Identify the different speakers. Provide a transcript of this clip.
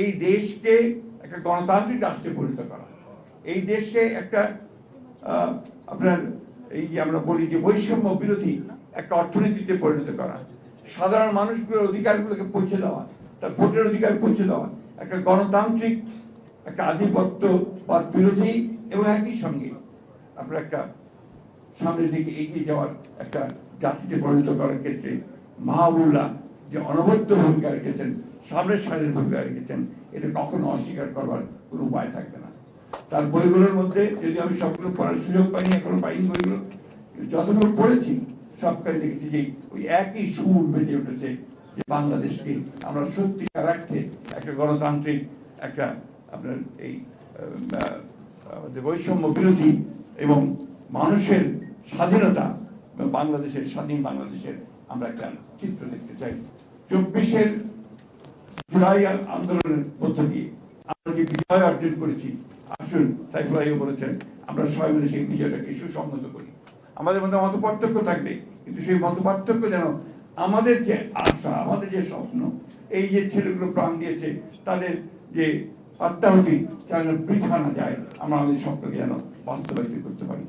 Speaker 1: এই দেশকে একটা গণতান্ত্রিক রাষ্ট্রে পরিণত করা, এই দেশকে একটা আপনার এই যে আমরা বলি যে বৈষম্য বিরোধী একটা অর্থনীতিতে পরিণত করা, সাধারণ মানুষগুলোর অধিকারগুলোকে পৌঁছে দেওয়া, তার ভোটের অধিকার পৌঁছে দেওয়া, একটা গণতান্ত্রিক একটা আধিপত্য বা বিরোধী এবং একই সঙ্গে আপনার একটা সামনের দিকে এগিয়ে যাওয়ার একটা জাতিতে পরিণত করার ক্ষেত্রে মাহবুবুল্লাহ যে অনবদ্য ভূমিকা রেখেছেন, সামনের সারির ভূমিকা রেখেছেন, এটা কখনো অস্বীকার করবার কোনো উপায় থাকবে না। তার বইগুলোর মধ্যে যদি আমি সবগুলো পড়ার সুযোগ পাইনি, এখনো পাইনি বইগুলো, যতগুলো পড়েছি সবখানে দেখেছি যে ওই একই সুর বেজে উঠেছে যে বাংলাদেশকে আমরা সত্যিকার অর্থে একটা গণতান্ত্রিক একটা আপনার এই বৈষম্য বিরোধী এবং মানুষের স্বাধীনতা, বাংলাদেশের স্বাধীন বাংলাদেশের আমরা একটা চিত্র দেখতে চাই। 24 জুলাই আন্দোলনের মধ্য দিয়ে আমরা যে বিজয় অর্জন করেছি, আসুন সাইফুল্লাহ বলেছেন আমরা সবাই মিলে সেই বিজয়টাকে সুসংহত করি। আমাদের মধ্যে মত পার্থক্য থাকবে, কিন্তু সেই মত পার্থক্য যেন আমাদের যে আশা, আমাদের যে স্বপ্ন, এই যে ছেলেগুলো প্রাণ দিয়েছে তাদের যে আত্মাহুতি যেন বৃথা না যায়, আমরা আমাদের স্বপ্নকে যেন বাস্তবায়িত করতে পারি।